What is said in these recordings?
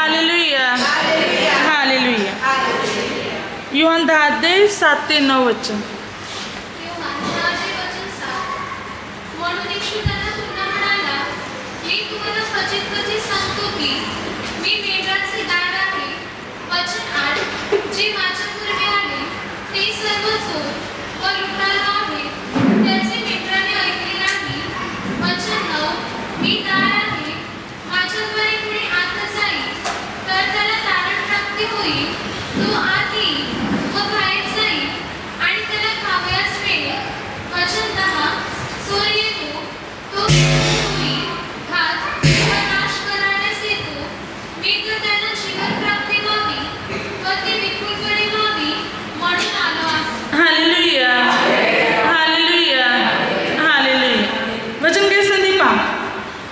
Hallelujah hallelujah. Yohan 10:7-9 वचन. म्हणून येशू त्यांना पुन्हा म्हणाला, मी तुम्हाला खचित सांगतो की मी मेंढराचे दार आहे. वचन 8, जे माझ्या पूर्वी आले ते सर्व चोर व लुटारू आहेत, त्याचे मेंढराने ऐकले नाही. वचन 9, मी दार आहे. माझ्याद्वारे कोणी आत जाईल तर त्याला तारण प्राप्ती होईल. तो आत येईल व बाहेर जाईल आणि त्याला खावयास मिळेल. वचन 10, चोर येतो तो चोरी, घात व नाश करण्यास येतो. मी तर त्याला जीवन प्राप्ती व्हावी व ती विपुलपणे व्हावी म्हणून आलो आहे. Hallelujah hallelujah hallelujah. वचन काय संदीपा?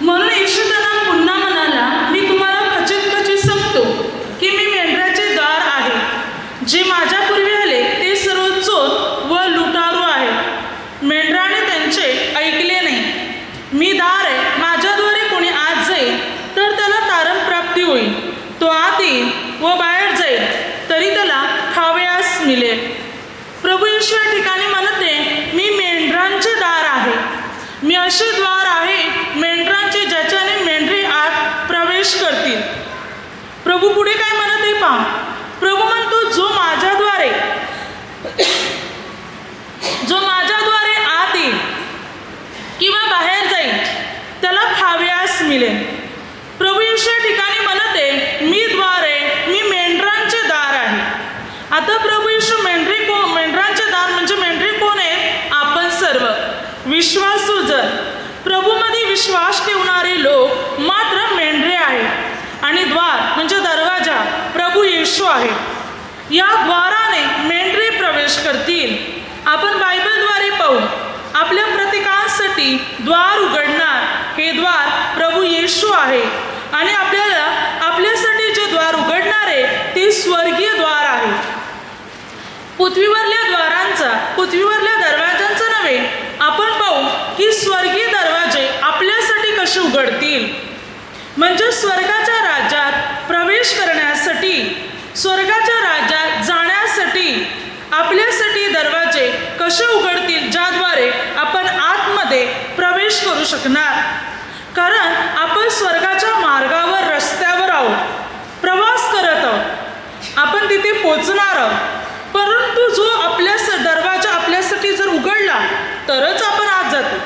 म्हणून येशू त्यांना पुन्हा म्हणाला, मी तुम्हाला खचित सांगतो की मी मेंढराचे दार आहे. जे माझ्या पूर्वी आले ते सर्व चोर व लुटारू आहेत, मेंढराने त्यांचे ऐकले नाही. मी दार आहे. माझ्याद्वारे कोणी आत जाईल तर त्याला तारण प्राप्ती होईल. तो आत येईल व बाहेर जाईल तरी त्याला खावयास मिळेल. प्रभू येशू या ठिकाणी म्हणते, मी मेंढरांचे दार आहे. मी असे द्वार आहे मेंढरांचे ज्याच्याने मेंढरे आत प्रवेश करतील. प्रभू पुढे काय म्हणते पहा. प्रभू म्हणतो, जो माझ्याद्वारे आत येईल किंवा बाहेर जाईल त्याला खावयास मिळेल. प्रभू येशू या ठिकाणी म्हणते, मी द्वार आहे. मी मेंढरांचे दार आहे. आता प्रभू येशू मेंढरांचे दार म्हणजे मेंढरे कोण आहेत? आपण सर्व विश्वासू जन, प्रभूमध्ये विश्वास ठेवणारे लोक मात्र मेंढरे आहेत. आणि द्वार म्हणजे दरवाजा प्रभू येशू आहे. या द्वाराने मेंढरे प्रवेश करतील. आपण बायबलद्वारे पाहू, आपल्या प्रत्येकासाठी द्वार उघडणार हे द्वार प्रभू येशू आहे. आणि आपल्यासाठी जे द्वार उघडणारे ते स्वर्गीय द्वार आहे. पृथ्वीवरल्या दरवाजांचं नव्हे. आपण पाहू की स्वर्गीय दरवाजे आपल्यासाठी कसे उघडतील. म्हणजे स्वर्गाच्या राज्यात प्रवेश करण्यासाठी, स्वर्गाच्या राज्यात जाण्यासाठी आपल्यासाठी दरवाजे कसे उघडतील, ज्याद्वारे आपण आतमध्ये प्रवेश करू शकणार. कारण आपण स्वर्गाच्या मार्गावर, रस्त्यावर आहोत, प्रवास करत आहोत. आपण तिथे पोचणार आहोत. परंतु जो दरवाजा आपल्यासाठी जर उघडला तरच आपण आत जातो.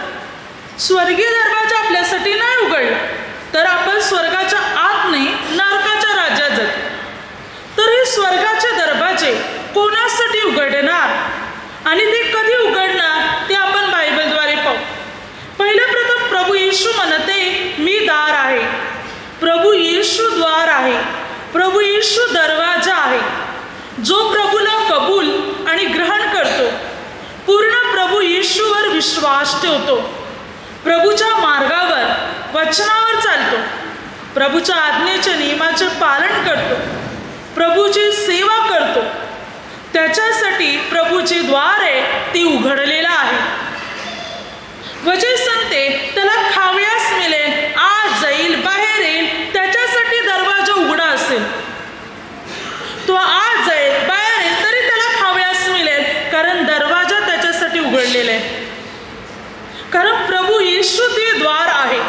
स्वर्गीय दरवाजा आपल्यासाठी नाही उघडला तर आपण स्वर्गाच्या आत नाही, नरकाच्या राज्यात जातो. तर हे स्वर्गाचे दरवाजे कोणासाठी उघडणार आणि ते कधी उघडणार ते आपण बायबलद्वारे पाहू. प्रथम प्रभू येशू म्हणते, मी दार आहे. प्रभू येशू द्वार आहे. प्रभू येशू दरवाजा आहे. जो प्रभूला कबूल आणि ग्रहण करतो, पूर्ण प्रभू येशूवर विश्वास ठेवतो, प्रभूच्या मार्गावर, वचनावर चालतो, प्रभूच्या आज्ञेचे नियमाचे पालन करतो, प्रभूची सेवा करतो, त्याच्यासाठी प्रभूचे द्वार आहे ते उघडलेलं आहे. वचन सांगते, त्याला खावयास मिळेल, आत जाईल, बाहेर येईल, त्याच्यासाठी दरवाजा उघडा असेल. तो आत जाईल, बाहेर येईल तरी त्याला खावयास मिळेल, कारण दरवाजा त्याच्यासाठी उघडलेला आहे. कारण प्रभू येशू ते द्वार आहे.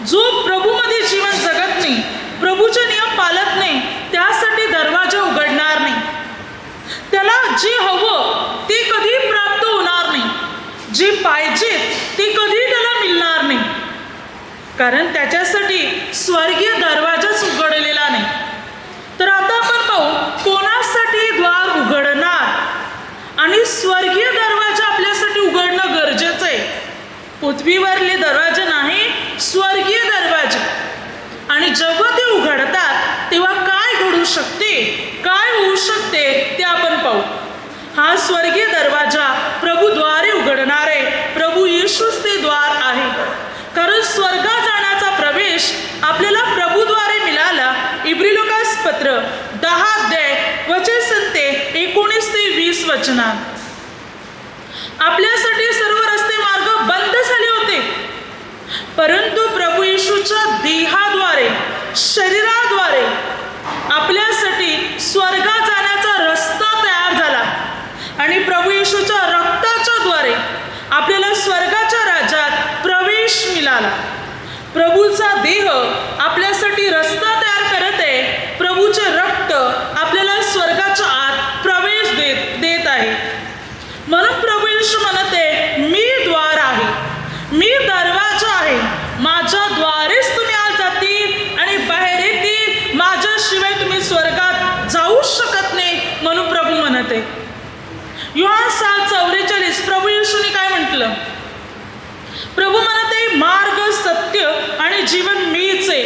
जो प्रभूमध्ये जीवन जगत नाही, प्रभूचे नियम पाळत नाही, त्यासाठी दरवाजा उघडणार नाही. त्याला जे हवं ते कधी प्राप्त होणार नाही. जे पाहिजे ते कधी त्याला मिळणार नाही. कारण त्याच्यासाठी स्वर्गीय दरवाजाच उघडलेला नाही. तर आता आपण पाहू कोणासाठी द्वार उघडणार आणि स्वर्गीय दरवाजा आपल्यासाठी उघडणं गरजेचं आहे. पृथ्वीवरले दरवाजे नाही, स्वर्गीय दरवाजे. आणि जेव्हा ते उघडतात तेव्हा काय घडू शकते, काय होऊ शकते ते आपण पाहू. हा स्वर्गीय दरवाजा प्रभूद्वारे उघडणारे प्रभू येशूच ते द्वार आहे. कारण स्वर्गात जाण्याचा प्रवेश आपल्याला प्रभूद्वारे मिळाला. इब्रिलोकास पत्र 10 वचन संते 19 ते 20 वचनात. आपल्यासाठी सर्व रस्ते मार्ग बंद झाले होते, परंतु प्रभू येशूच्या देहाद्वारे, शरीराद्वारे प्रभूचा देह आपल्यासाठी रस्ता तयार करत आहे. प्रभूचे रक्त आपल्याला स्वर्गाच्या आत प्रवेश देत आहे. म्हणून प्रभू येशू म्हणत आहे, मी द्वार आहे, मी दरवाजा आहे, माझ्याद्वारेच तुम्ही आत जातील आणि बाहेर येतील, माझ्याशिवाय तुम्ही स्वर्गात जाऊ शकत नाही. म्हणून प्रभू म्हणत आहे. योहान 6:44 प्रभू येशूने काय म्हटलं? प्रभू म्हणत आहे, मार्ग, सत्य आणि जीवन मीच आहे.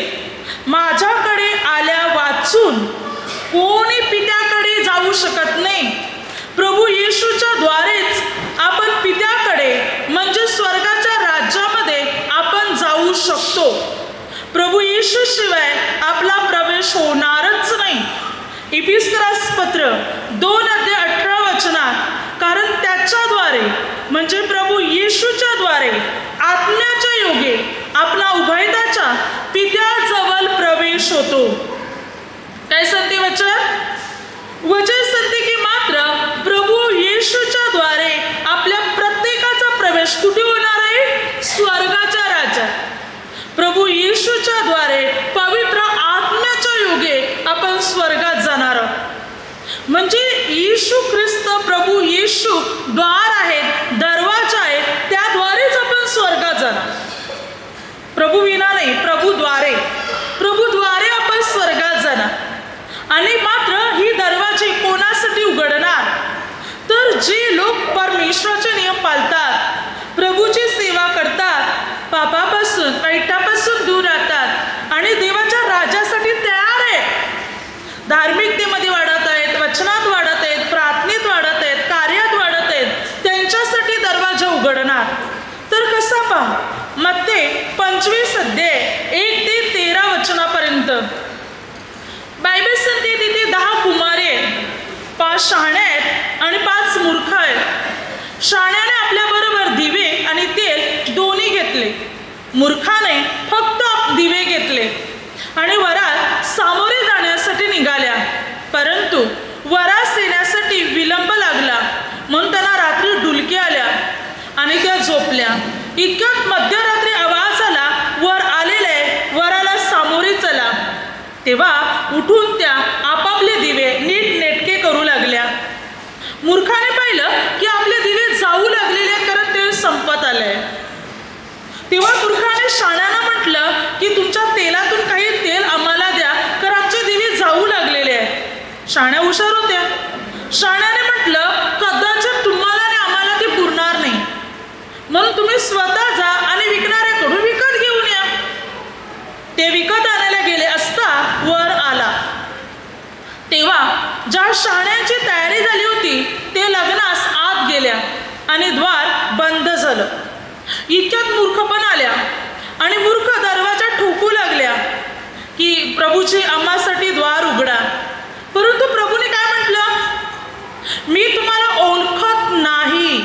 माझ्याकडे आल्या वाचून कोणी पित्याकडे जाऊ शकत नाही. प्रभू येशूच्या द्वारेच आपण पित्याकडे म्हणजे स्वर्गाच्या राज्यामध्ये आपण जाऊ शकतो. प्रभू येशू शिवाय आपला प्रवेश होणारच नाही. इफिसकरास पत्र 2:18 कारण त्याच्याद्वारे म्हणजे प्रभू येशूच्या द्वारे आत्म्याच्या योगे आपला उभयताच्या पित्याजवळ प्रवेश होतो. काय सांगते वचन? वचन सांगते की मात्र प्रभू येशूच्या द्वारे आपल्या प्रत्येकाचा प्रवेश कुठे होणार आहे? स्वर्गाच्या राज्यात. प्रभू येशूच्या द्वारे पवित्र आत्म्याच्या योगे आपण स्वर्गात जाणार आहोत. म्हणजे येशू ख्रिस्त प्रभू येशू द्वार आहेत, दरवाजा आहे, त्याद्वारेच आपण स्वर्गात जाणार. प्रभू विना नाही, प्रभूद्वारे. प्रभूद्वारे आपण स्वर्गात जाणार. आणि मात्र ही दरवाजे कोणासाठी उघडणार? तर जे लोक परमेश्वराचे नियम पाळतात, प्रभूची सेवा करतात, पापापासून वाईटापासून दूर राहतात आणि देवाच्या राज्यासाठी तयार आहेत, धार्मिकतेमध्ये वाढत आहेत, वचनात वाढत आहेत, प्रार्थनेत वाढत आहेत, कार्यात वाढत आहेत, त्यांच्यासाठी दरवाजा उघडणार. तर कसा पहा? मत्ते 25:1-13 बायबल सांगते तिथे 10 कुमारे आहेत, 5 शहाणे आहेत आणि 5 मूर्ख आहेत. शहाण्याने आपल्याबरोबर दिवे आणि तेल दोन्ही घेतले, मूर्खाने फक्त दिवे घेतले आणि वरात सामोरे जाण्यासाठी निघाल्या. परंतु वरात येण्यासाठी विलंब लागला म्हणून त्यांना रात्री डुलक्या आल्या आणि त्या झोपल्या. इतक्यात मध्यरात्री आवाज आला, वर आलेले वराला सामोरे चला. तेव्हा उठून त्या आपापले दिवे नीट नेटके करू लागल्या. मूर्खाने पाहिलं की आपले दिवे जाऊ लागलेले कारण तेल संपत आलंय. तेव्हा मूर्खाने शहाण्याला म्हटलं की तुमच्या तेलातून काही तेल आम्हाला द्या, कारण आमचे दिवे जाऊ लागलेले आहेत. शहाण्या हुशार होत्या. शहाण्याने म्हटलं, कदाचित तुम्हाला आणि आम्हाला ते पुरणार नाही, म्हणून तुम्ही स्वतः जा आणि विकणाऱ्याकडून विकत घेऊन या. ते विकत आणायला गेले असता वर आला. तेव्हा ज्या शहाण्यांची तयारी झाली होती ते लग्नास आत गेल्या आणि द्वार बंद झालं. इतक्यात मूर्ख पण आल्या आणि मूर्ख दरवाजा ठोकू लागल्या की प्रभूची आम्हासाठी द्वार उघडा. परंतु प्रभूने काय म्हटलं? मी तुम्हाला ओळखत नाही.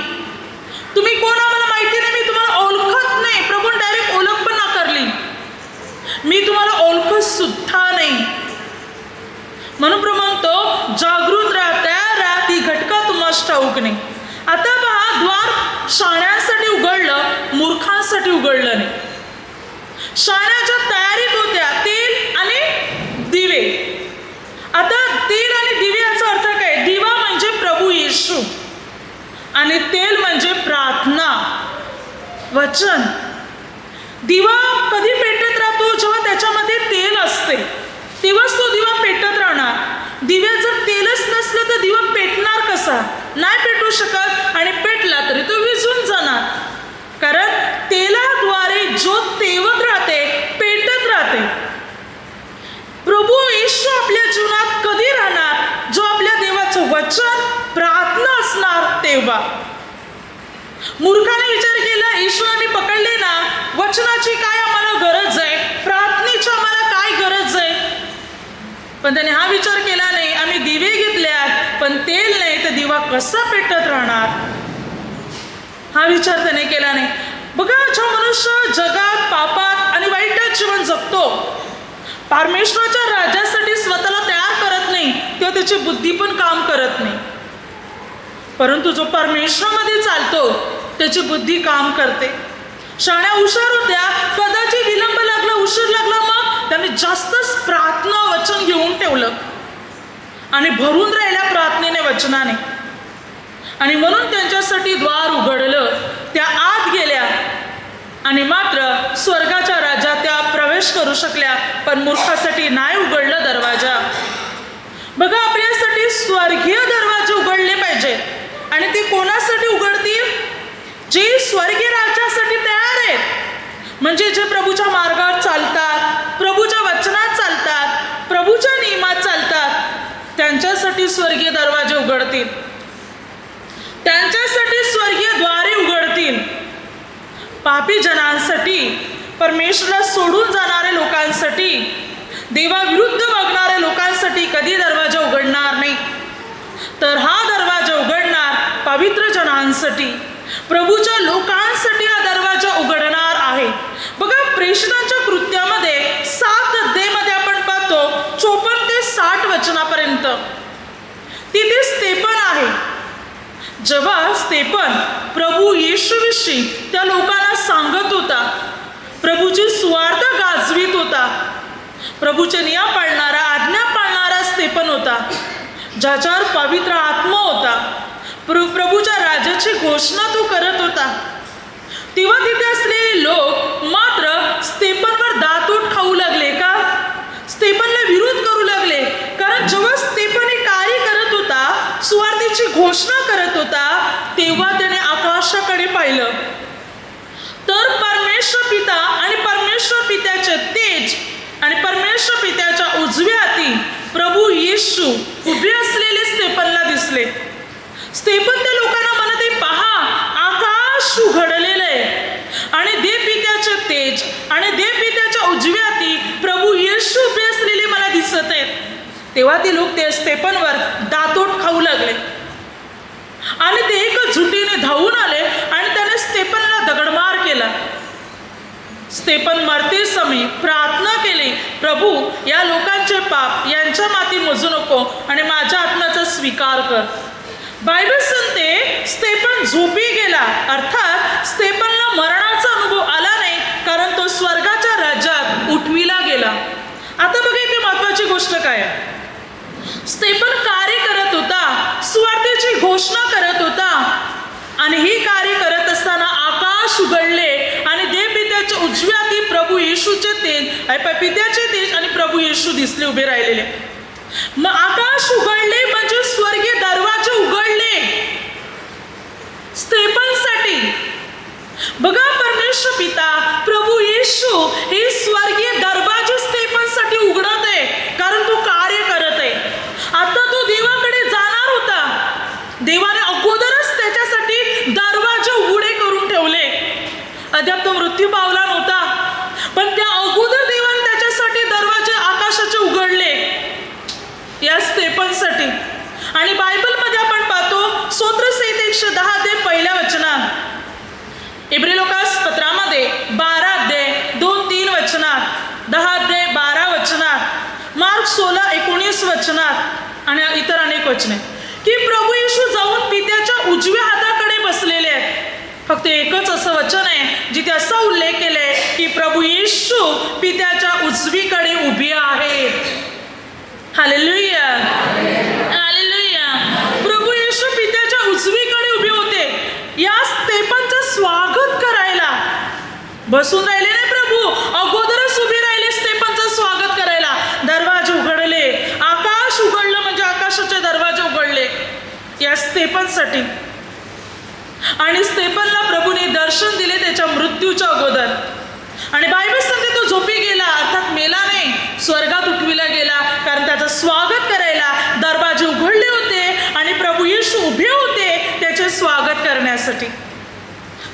तुम्ही कोण आम्हाला माहिती नाही, मी तुम्हाला ओळखत नाही. प्रभूने डायरेक्ट ओळख पण नाकारली. मी तुम्हाला ओळखत सुद्धा नाही. म्हणून प्रभू म्हणतो, जागृत राहा, ती घटका तुम्हाला ठाऊक नाही. आता पहा, द्वार शहाण्यांसाठी उघडलं, मूर्खांसाठी उघडलं नाही. शहाण्याच्या तयारीत होत्या तेल आणि दिवे. आता तेल आणि दिवे याचा अर्थ काय? दिवा म्हणजे प्रभू येशू आणि तेल म्हणजे प्रार्थना, वचन. दिवा कधी पेटत राहतो? जेव्हा त्याच्यामध्ये तेल असते तेव्हाच तो दिवा पेटत राहणार. दिव्यात जर तेलच नसलं तर दिवा पेटणार कसा? नाही पेटू शकत आणि पेटला तरी तो विझून जाणार. कारण तेलाद्वारे ज्योत तेवत राहते, पेटत राहते. प्रभू येशू आपल्या जीवनात कधी राहणार? जो आपल्या देवाचं वचन, प्रार्थना असणार तेव्हा. मूर्खाने विचार केला, येशू आम्ही पकडले ना, वचनाची काय आम्हाला गरज आहे, प्रार्थनेची आम्हाला काय गरज आहे. पण त्याने हा विचार केला नाही, आम्ही दिवे घेतल्यात पण तेल नाही तर दिवा कसा पेटत राहणार, हा विचार त्याने केला नाही. बघा, जो मनुष्य जगात पापात आणि वाईटात जीवन जगतो, परमेश्वराच्या राज्यासाठी स्वतःला तयार करत नाही, तेव्हा त्याची बुद्धी पण काम करत नाही. परंतु जो परमेश्वरामध्ये चालतो त्याची बुद्धी काम करते. शहाण्या हुशार होत्या, कदाचित विलंब लागला उशीर लागला मग त्यांनी जास्तच प्रार्थना वचन घेऊन ठेवलं आणि भरून राहिल्या प्रार्थनेने वचनाने. आणि म्हणून त्यांच्यासाठी द्वार उघडलं. त्या आत गेल्या आणि मात्र स्वर्गाच्या राज्यात त्या प्रवेश करू शकल्या, पण मूर्खासाठी नाही उघडलं दरवाजा. बघा, आपल्यासाठी स्वर्गीय दरवाजे उघडले पाहिजे. आणि ते कोणासाठी उघडतील? जे स्वर्गीय राज्यासाठी तयार आहेत, म्हणजे जे प्रभूच्या मार्गावर चालतात, प्रभूच्या वचनात चालतात, प्रभूच्या नियमात चालतात, त्यांच्यासाठी स्वर्गीय दरवाजे उघडतील, त्यांच्यासाठी स्वर्गीय द्वारे उघडतील. पापी जनांसाठी, परमेश्वराला सोडून जाणाऱ्या लोकांसाठी, देवाविरुद्ध वागणाऱ्या लोकांसाठी कधी दरवाजा उघडणार नाही. तर हा दरवाजा उघडणार पवित्र जनांसाठी, प्रभूच्या लोकांसाठी हा दरवाजा उघडणार आहे. बघा, प्रेषणांच्या कृत्यामध्ये 7 अध्यायामध्ये आपण पाहतो 54 ते 60 वचनापर्यंत तिथे स्तेफन आहे. जेव्हा स्तेफन प्रभू येशूविषयी त्या लोकांना सांगत होता, प्रभूची सुवार्ता गाजवीत होता, प्रभूचे नियम पाळणारा, आज्ञा पाळणारा स्तेफन होता, ज्याच्यावर पवित्र आत्मा होता, प्रभूच्या राज्याची घोषणा तो करत होता. तेव्हा तिथे असलेले लोक मात्र स्तेफनवर दातून खाऊ लागले का? स्तेफनला विरोध करू लागले. कारण जेव्हा स्तेफन हे कार्य करत होता, सुवार्तेची घोषणा करत होता, तेव्हा त्याने आकाशाकडे पाहिलं. तर परमेश्वर पिता आणि परमेश्वर पित्याचे तेज आणि परमेश्वर पित्याच्या उजव्या हाती प्रभू येशू उभे असलेले स्तेफनला दिसले. स्तेफन त्या लोकांना म्हणते, पहा, आकाश उघडलेलं आहे आणि देवपित्याचे तेज आणि देवपित्याच्या उजव्या हाती प्रभू येशू उभे असलेले मला दिसत आहेत. तेव्हा ते लोक ते स्तेफनवर दातोट खाऊ लागले आणि ते एक झुटीने धावून आले आणि त्याने स्तेफनला दगडमार केला. स्तेफन मरते समय प्रार्थना केली, प्रभू, या लोकांचे पाप यांच्या माती मोजू नको आणि माझ्या आत्म्याचा स्वीकार कर. बायबल सांगते स्तेफन झोपी गेला, अर्थात स्तेफनला मरणाचा अनुभव आला नाही, कारण तो स्वर्गाच्या राज्यात उठविला गेला. आता बघा, इथे महत्वाची गोष्ट काय आहे. स्तेफन कार्य करत होता, सुवार्तेची घोषणा करत होता आणि ही कार्य करत असताना आकाश उघडले आणि देवपित्याच्या उजव्या हाती प्रभू येशूचे तेज, पित्याचे तेज आणि प्रभू येशू दिसले उभे राहिलेले. मग आकाश उघडले म्हणजे स्वर्गीय दरवाजे उघडले स्तेफनसाठी. बघा, परमेश्वर पिता, प्रभू येशू हे स्वर्गीय दरवाजे स्तेफनसाठी उघडत आहे, कारण तो कार्य करत आहे. आता तो देवाकडे जाणार होता, देवाने अगोदरच त्याच्यासाठी दरवाजे उघडे करून ठेवले. अद्याप तो मृत्यू पावला नव्हता, पण त्या अगोदर देवाने त्याच्यासाठी दरवाजे आकाशाचे उघडले या स्तेफनसाठी. आणि बायबलमध्ये आपण पाहतो स्तोत्रसंहिता 110 ते पहिल्या वचनात, इब्री लोकास पत्रामध्ये 12 अध्याय 2-3 वचनात, 10 अध्याय 12 वचनात, मार्क 16-19 वचनात आणि इतर अनेक वचने, की प्रभू येशू जाऊन पित्याच्या उजव्या हाताकडे बसलेले आहेत. फक्त एकच असं वचन आहे जिथे असा उल्लेख केलाय की प्रभू येशू पित्याच्या उजवीकडे उभी आहेत. Hallelujah, hallelujah. प्रभू येशू पित्याच्या उजवीकडे उभे होते. या स्तेफनचं स्वागत करायला बसून राहिले नाही प्रभू, अगोदरच उभे राहिले स्तेफनचं स्वागत करायला. दरवाजे उघडले, आकाश उघडलं म्हणजे आकाशाचे दरवाजे उघडले या स्तेफनसाठी. आणि स्तेफनला प्रभूने दर्शन दिले त्याच्या मृत्यूच्या अगोदर. आणि बायबल सांगते तो झोपी गेला, अर्थात मेला नाही, स्वर्गात उठविला गेला, कारण त्याचं स्वागत करायला दरवाजे उघडले होते आणि प्रभू येशू उभे होते त्याचे स्वागत करण्यासाठी.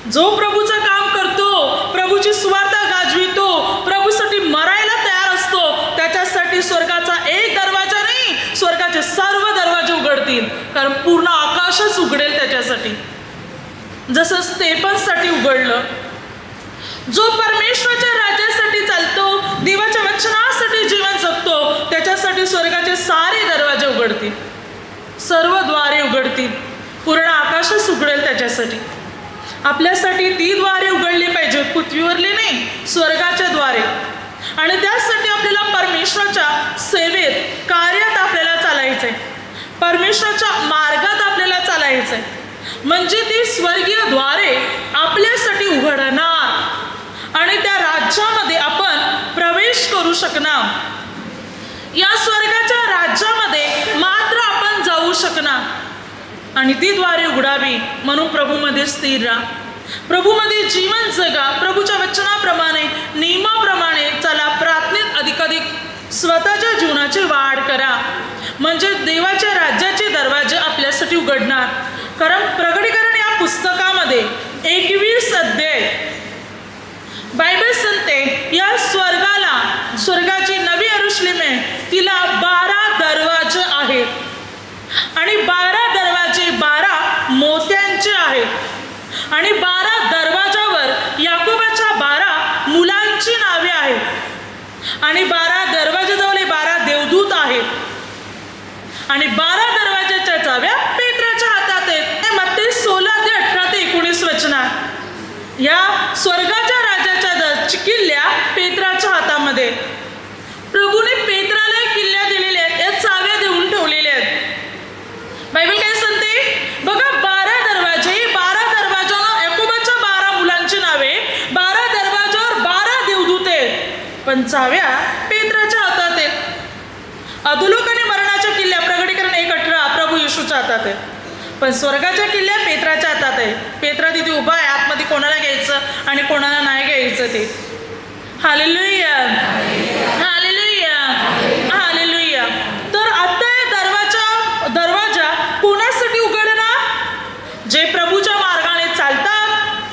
जो प्रभूचं काम करतो, प्रभूची सुवार्ता गाजवितो, प्रभूसाठी मरायला तयार असतो, त्याच्यासाठी स्वर्गाचा एक दरवाजा नाही, स्वर्गाचे सर्व दरवाजे उघडतील, कारण पूर्ण आकाशच उघडेल त्याच्यासाठी, जसं स्तेफनसाठी उघडलं. जो परमेश्वराच्या राज्यासाठी चालतो, देवाच्या वचनासाठी जीवन जगतो, त्याच्यासाठी स्वर्गाचे सारे दरवाजे उघडतील, सर्व द्वारे उघडतील, पूर्ण आकाशच उघडेल त्याच्यासाठी. आपल्यासाठी ती द्वारे उघडली पाहिजे, पृथ्वीवरली नाही, स्वर्गाच्या द्वारे. आणि त्यासाठी आपल्याला परमेश्वराच्या सेवेत, कार्यात आपल्याला चालायचं आहे, परमेश्वराच्या मार्गात आपल्याला चालायचं आहे. म्हणजे ती स्वर्गीय द्वारे आपल्यासाठी उघडणार आणि त्या राज्यामध्ये आपण प्रवेश करू शकणार. या स्वर्गाच्या राज्यामध्ये मात्र आपण जाऊ शकणार आणि ती द्वारे उघडावी. म्हणून प्रभूमध्ये स्थिर राहा, प्रभूमध्ये जीवन जगा, प्रभूच्या वचनाप्रमाणे, नियमाप्रमाणे चला. प्रार्थनेत अधिकाधिक स्वतःच्या जीवनाची वाढ करा, म्हणजे देवाच्या राज्याचे दरवाजे आपल्यासाठी उघडणार. कारण प्रकटीकरण या पुस्तकामध्ये 21 अध्याय बायबल सांगते या स्वर्गाला, स्वर्गाची नवी यरुशलेम आहे, तिला 12 दरवाजे आहेत आणि 12 दरवाजे 12 मोत्यांचे आहेत आणि 12 दरवाजावर याकोबाच्या 12 मुलांची नावे आहेत आणि 12 दरवाजाजवळ 12 देवदूत आहेत आणि 12 दरवाजाच्या चाव्या पेत्राच्या हातात आहेत. हे मत्ते 16 ते 18 ते 19 वचनात या स्वर्गाच्या राजाच्या किल्ल्या पेत्राच्या हातामध्ये. प्रभूने पेत्राला किल्ल्या दिलेल्या आहेत, या चाव्या देऊन ठेवलेल्या आहेत. बायबल काय सांगते बघा, 12 दरवाजे, 12 दरवाजानं याकोबाच्या 12 मुलांची नावे, 12 दरवाजावर 12 देवदूत आहेत, पण चाव्या पेत्राच्या हातात आहेत. अधोलोक आणि मरणाच्या किल्ल्या प्रकटीकरण 1:18 प्रभू येशूच्या हातात आहेत, पण स्वर्गाच्या किल्ल्या पेत्राच्या हातात आहे. पेत्रा तिथे उभा आहे, आतमध्ये कोणाला घ्यायचं आणि कोणाला नाही घ्यायचं ते. Hallelujah, hallelujah, hallelujah. तर आता दरवाजा कोणासाठी उघडणार? जे प्रभूच्या मार्गाने चालतात,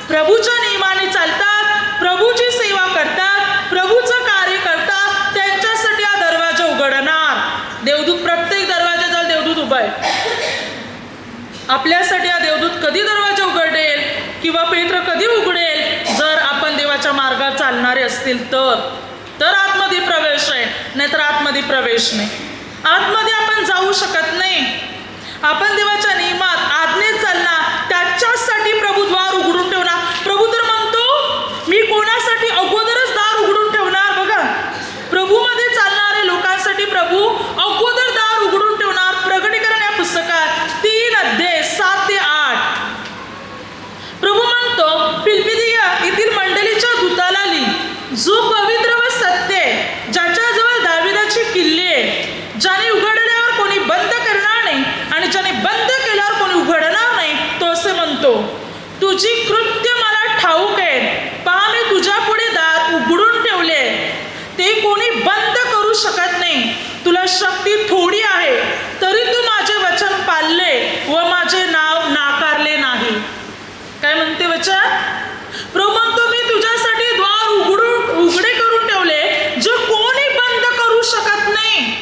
प्रभूच्या नियमाने चालतात, प्रभूची सेवा करतात, प्रभूचं कार्य करतात, त्यांच्यासाठी हा दरवाजा उघडणार. देवदूत प्रत्येक दरवाजाजवळ देवदूत उभा आहे. आपल्यासाठी हा देवदूत कधी दरवाजा उघडेल किंवा पेत्र कधी उघडेल? जर आपण देवाच्या मार्गात चालणारे असतील तर आतमध्ये प्रवेश आहे, नाहीतर आतमध्ये प्रवेश नाही. आतमध्ये आपण जाऊ शकत नाही. आपण देवाच्या नियमात, आज्ञेत चालणार, त्याच्यासाठी प्रभू द्वार उघडून ठेवणार. प्रभू तर म्हणतो मी कोणासाठी अगोदरच दार उघडून ठेवणार. बघा, प्रभूमध्ये चालणारे लोकांसाठी प्रभू अगोदर दार उघडून ठेवणार. प्रकटीकरण या पुस्तकात 3 अध्याय 7 ते 8 प्रभू म्हणतो फिलिप्पिया येथील मंडळीच्या दूताला लिही, जो पवित्र व सत्य आहे, ज्याच्याजवळ दाविदाची किल्ली आहे, ज्याने उघडल्यावर कोणी बंद करणार नाही आणि ज्याने बंद केल्यावर कोणी उघडणार नाही, तो असे म्हणतो तुझी कृत्य मला ठाऊक आहे. पहा, मी तुझ्या पुढे दार उघडून ठेवले, ते कोणी बंद करू शकत नाही. तुला शक्ती थोडी आहे, तरी तू माझे वचन पाळले व माझे नाव नाकारले नाही. काय म्हणते वचन? प्रभू म्हणतो मी तुझ्यासाठी द्वार उघडे करून ठेवले, जे कोणी बंद करू शकत नाही.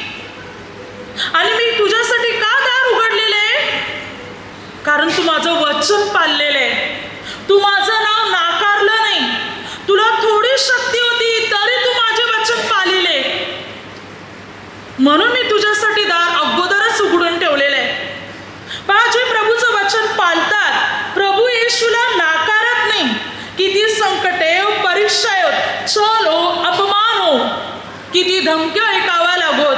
आणि मी तुझ्यासाठी का दार उघडलेले? कारण तू माझं वचन पाळलेलं आहे, तू माझं नाव नाकारलं नाही. तुला थोडी शक्ती होती, तरी तू माझे वचन पाळले, म्हणून मी तुझ्यासाठी दार अगोदरच उघडून ठेवलेलं आहे. पहा, जे प्रभूचं वचन पाळतात, प्रभू येशूला नाकारत नाही. किती संकटे, परीक्षा होत, छल हो, अपमान हो, किती धमक्या ऐकाव्या लागोत,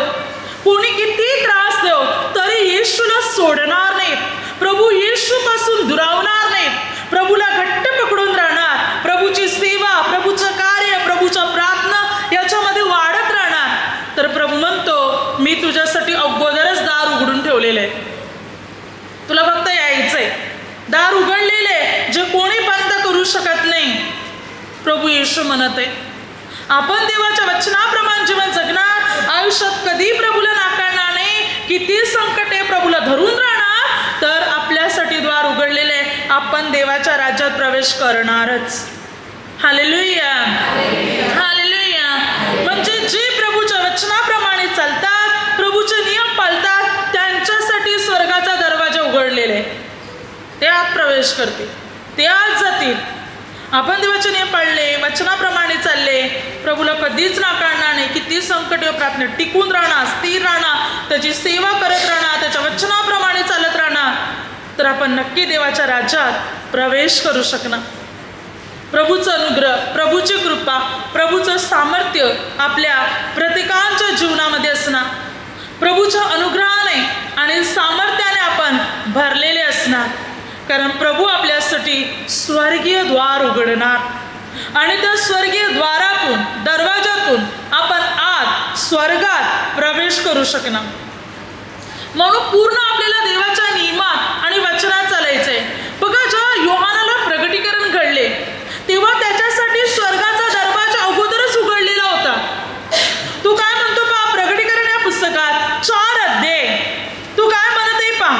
कोणी किती त्रास देव, तरी येशूला सोडणार नाहीत. प्रभू येशूपासून दुरावणार नाहीत. प्रभूला घट्ट पकडून राहणार. प्रभूची सेवा, प्रभूचं कार्य, प्रभूच्या प्रार्थना याच्यामध्ये वाढत राहणार. तर प्रभू म्हणतो मी तुझ्यासाठी अगोदरच दार उघडून ठेवलेलं आहे, तुला फक्त यायचंय. दार उघडलेले, जे कोणी बंद करू शकत नाही. प्रभू येशू म्हणत आहे आपण देवाच्या वचनाप्रमाणे जीवन जगणार, आयुष्यात कधी प्रभूला नाकारणार नाही. किती संकटे प्रभूला धरून राहणार, तर आपल्यासाठी द्वार उघडलेले, आपण देवाच्या राज्यात प्रवेश करणारच. Hallelujah, hallelujah. म्हणजे जे प्रभूच्या वचनाप्रमाणे चालतात, प्रभूचे नियम पाळतात, त्यांच्यासाठी स्वर्गाचा दरवाजा उघडलेले, ते आत प्रवेश करतील, ते आत जातील. आपण देवाचे नियम पाळले, वचनाप्रमाणे चालले, प्रभूला कधीच नाकारणार नाही. किती संकट व प्रार्थना टिकून राहणार, स्थिर राहणार, त्याची सेवा करत राहणार, त्याच्या वचनाप्रमाणे चालत राहणार, तर आपण नक्की देवाच्या राज्यात प्रवेश करू शकणार. प्रभूचं अनुग्रह, प्रभूची कृपा, प्रभूचं सामर्थ्य आपल्या प्रत्येकाच्या जीवनामध्ये असणार. प्रभूच्या अनुग्रहाने आणि सामर्थ्याने आपण भरलेले असणार. कारण प्रभू आपल्यासाठी स्वर्गीय द्वार उघडणार आणि त्या स्वर्गीय द्वारातून, दरवाजातून आपण आत स्वर्गात प्रवेश करू शकणार. म्हणून पूर्ण आपल्याला देवाच्या नियमात आणि वचनात चालायचंय. बघा, जेव्हा योहानाला प्रगटीकरण घडले तेव्हा त्याच्यासाठी स्वर्गाचा दरवाजा अगोदरच उघडलेला होता. तू काय म्हणतो पहा, प्रगटीकरण या पुस्तकात 4 अध्याय तू काय म्हणत आहे पहा.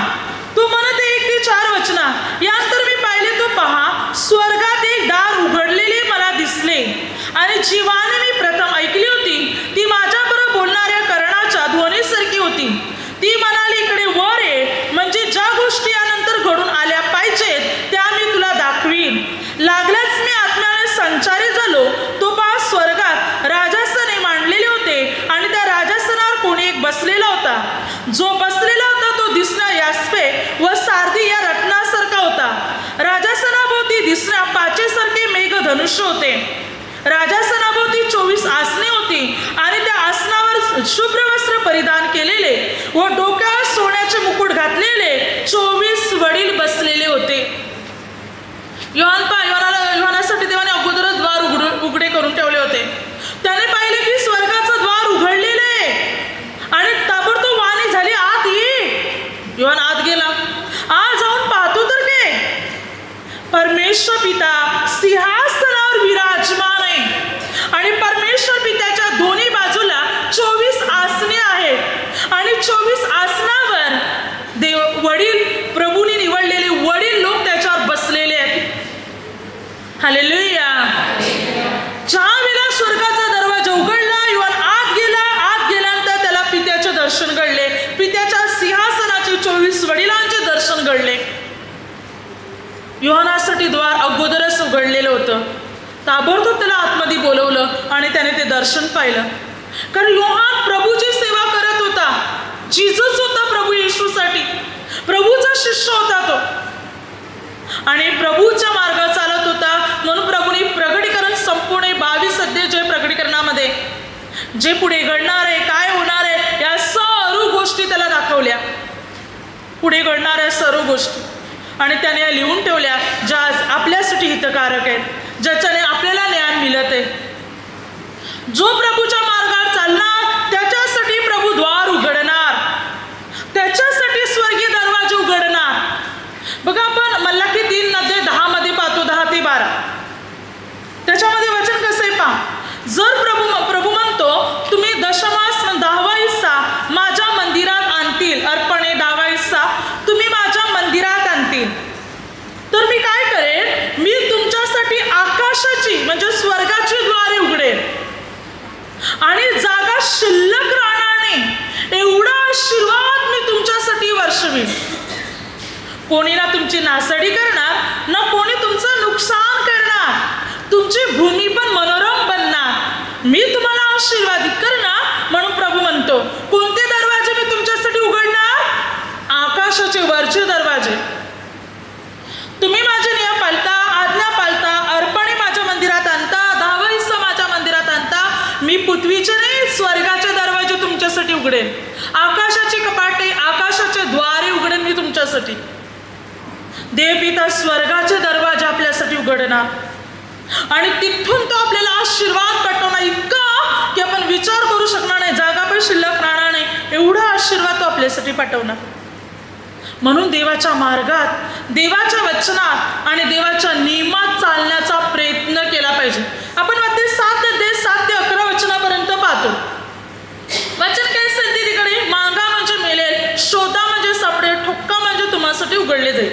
तू म्हणत आहे 1 ते 4 वचना. यानंतर मी पाहिले, तो पहा, स्वर्गात एक दार उघडलेले मला दिसले आणि जीवाने मी प्रथम ऐकली होती ती माझ्याबरोबर बोलणाऱ्या कर्णाच्या ध्वनीसारखी होती. ती म्हणाली, इकडे वर ये, म्हणजे ज्या गोष्टी यानंतर घडून आल्या पाहिजेत त्या मी तुला दाखवीन. लागल्याच मी आत्म्याने संचारी झालो. तो पहा, स्वर्गात राजासने मांडलेले होते आणि त्या राजासनावर कोणी एक बसलेला होता. जो बसलेला होता तो दिसणं यास्पे व सारदी या रत्नासारखा होता. राजासनाभोवती दिसण्या पाचेसारखे मेघधनुष्य होते. राजासनाभोवती 24 आसने होती आणि त्या आसनावर शुभ्र वस्त्र परिधान केलेले व डोक्यावर सोन्याचे मुकुट घातलेले 24 वडील बसलेले होते. योहानासाठी देवाने अगोदरच द्वार उघडे करून ठेवले होते. त्याने पाहिले की स्वर्गाचं द्वार उघडलेलं आहे आणि ताबडतोब वाणी झाली, आत ये. योहान आत गेला. आत जाऊन पाहतो तर काय, परमेश्वर पिता सिंहासनावर विराजमान आहे आणि परमेश्वर पित्याच्या दोन्ही बाजूला 24 आसने आहेत आणि 24 आसनावर वडील, प्रभूने निवडलेले वडील लोक त्याच्यावर बसलेले आहेत. हालेलुया. ज्या वेळेला स्वर्गाचा दरवाजा उघडला, योहान आत गेला. आत गेल्यानंतर त्याला पित्याचे दर्शन घडले. पित्याच्या सिंहासनाचे 24 वडिलांचे दर्शन घडले. योहानासाठी द्वार अगोदरच उघडलेलं होतं. ताबडतोब त्याला आतमध्ये बोलवलं आणि त्याने ते दर्शन पाहिलं. कारण योहान प्रभूची सेवा करत होता. जीजस होता प्रभू येशूसाठी, प्रभूचा शिष्य होता तो आणि प्रभूच्या मार्गात चालत होता. म्हणून प्रभूने प्रगटीकरण संपूर्ण 22 अध्याय जे प्रगटीकरणामध्ये जे पुढे घडणार आहे, काय होणार आहे, या सर्व गोष्टी त्याला दाखवल्या. पुढे घडणाऱ्या सर्व गोष्टी आणि त्याने या लिहून ठेवल्या, ज्या आपल्यासाठी हितकारक आहेत, ज्याच्याने आपल्याला ज्ञान मिळत आहे. जो प्रभूच्या मार्गात चालणार त्याच्यासाठी प्रभू द्वार उघडणार, त्याच्यासाठी स्वर्गीय दरवाजे उघडणार. बघा, आपण मल्लाखी 3 अध्याय 10 मध्ये पाहतो, 10 ते 12. त्याच्यामध्ये वचन कसं आहे पहा. जर प्रभू म्हणतो, तुम्ही दशमास 10वा हिस्सा माझ्या मंदिरात आणतील, अर्पणे 10वा हिस्सा तुम्ही माझ्या मंदिरात आणतील, तर मी काय करेन, मी तुमच्यासाठी आकाशाची म्हणजे स्वर्गाची द्वारे उघडेन आणि जागा शिल्लक राहणार नाही एवढा आशीर्वाद मी तुमच्यासाठी वर्षवीन. कोणी ना तुमची नासाडी करणार, ना कोणी तुमचं नुकसान करणार. तुमची भूमी पण मनोरम बनणार. मी तुम्हाला आशीर्वादित करणार. म्हणून प्रभू म्हणतो, कोणते दरवाजे मी तुमच्यासाठी उघडणार? आकाशाचे वरचे दरवाजे. तुम्ही माझे नियम पाळता, आज्ञा पाळता, अर्पणे माझ्या मंदिरात आणता, 10वा हिस्सा माझ्या मंदिरात आणता, मी पृथ्वीचे नाही स्वर्गाचे दरवाजे तुमच्यासाठी उघडेन. आकाशाची कपाटे, आकाशाचे द्वारे उघडेन मी तुमच्यासाठी. देवपिता स्वर्गाचे दरवाजे आपल्यासाठी उघडणार आणि तिथून तो आपल्याला आशीर्वाद पाठवणार इतका की आपण विचार करू शकणार नाही, जागा पण शिल्लक राहणार नाही, एवढा आशीर्वाद तो आपल्यासाठी पाठवणार. म्हणून देवाच्या मार्गात, देवाच्या वचनात आणि देवाच्या नियमात चालण्याचा प्रयत्न केला पाहिजे. आपण मत्ती 7 अध्याय 7 ते 11 वचनापर्यंत पाहतो. वचन काय सांगते तिकडे, मागा म्हणजे मिळेल, शोधा म्हणजे सापडेल, ठोका म्हणजे तुम्हासाठी उघडले जाईल.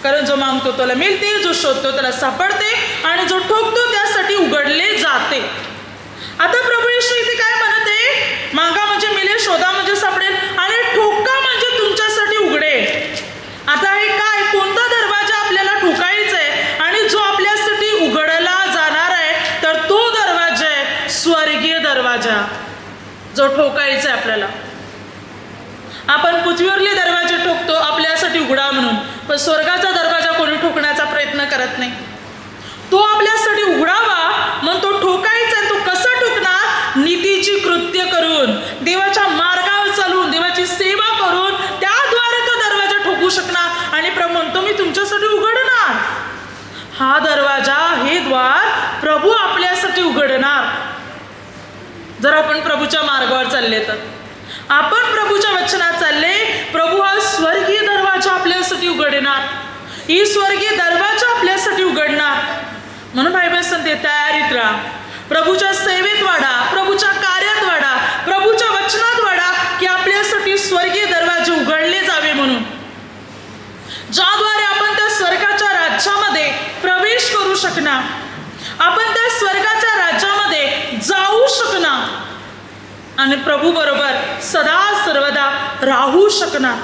कारण जो मागतो त्याला मिळते, जो शोधतो त्याला सापडते आणि जो ठोकतो त्यासाठी उघडले जाते. आता प्रभू येशू इथे काय म्हणत आहे, मागा म्हणजे मिळेल, शोधा म्हणजे सापडेल आणि ठोका म्हणजे तुमच्यासाठी उघडेल. आता हे काय, कोणता दरवाजा आपल्याला ठोकायचा आहे आणि जो आपल्यासाठी उघडला जाणार आहे, तर तो दरवाजा आहे स्वर्गीय दरवाजा, जो ठोकायचा आहे आपल्याला. आपण पृथ्वीवरले दरवाजे ठोकतो आपल्यासाठी उघडा म्हणून, पण स्वर्गाचा दरवाजा कोणी ठोकण्याचा प्रयत्न करत नाही. तो आपल्यासाठी उघडावा, मग तो ठोकायचा. तो कसा ठोकणार? नीतीची कृत्य करून, देवाच्या मार्गावर चालून, देवाची सेवा करून, त्याद्वारे तो दरवाजा ठोकू शकणार. आणि प्रभू म्हणतो मी तुमच्यासाठी उघडणार. हा दरवाजा, हे द्वार प्रभू आपल्यासाठी उघडणार. जर आपण प्रभूच्या मार्गावर चालले तर, आपण प्रभूच्या वचनात चालले, प्रभू हा स्वर्गीय दरवाजा आपल्यासाठी उघडणार. ही स्वर्गीय दरवाजा आपल्यासाठी उघडणार. म्हणून बायबल सांगते तयारीत राहा, प्रभूच्या सेवेत वाढा, प्रभूच्या कार्यात वाढा, प्रभूच्या वचनात वाढा, की आपल्यासाठी स्वर्गीय दरवाजे उघडले जावे. म्हणून ज्याद्वारे आपण त्या स्वर्गाच्या राज्यामध्ये प्रवेश करू शकणार, आपण त्या स्वर्गाच्या राज्यामध्ये जाऊ शकणार आणि प्रभू बरोबर सदा सर्वदा राहू शकणार.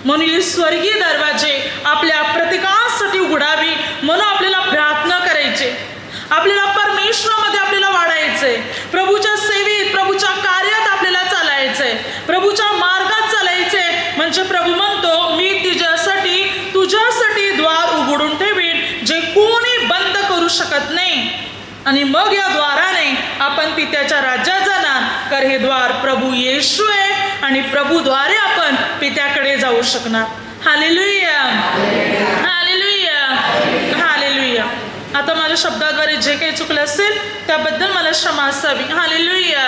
म्हणून ही स्वर्गीय दरवाजे आपल्या प्रत्येकासाठी उघडावी. म्हणून आपल्याला प्रार्थना करायचे, आपल्याला परमेश्वरामध्ये आपल्याला वाढायचे, प्रभूच्या सेवेत, प्रभूच्या कार्यात आपल्याला चालायचे, प्रभूच्या मार्गात चालायचे. म्हणजे प्रभू म्हणतो मी तुझ्यासाठी द्वार उघडून ठेवीन, जे कोणी बंद करू शकत नाही. आणि मग या द्वाराने आपण पित्याच्या राज्यात जाणार. तर हे द्वार प्रभू येशू आहे आणि प्रभूद्वारे आपण पित्याकडे जाऊ शकणार. Hallelujah, hallelujah, hallelujah. आता माझ्या शब्दाद्वारे जे काही चुकलं असेल त्याबद्दल मला क्षमा असावी. हालेलुया.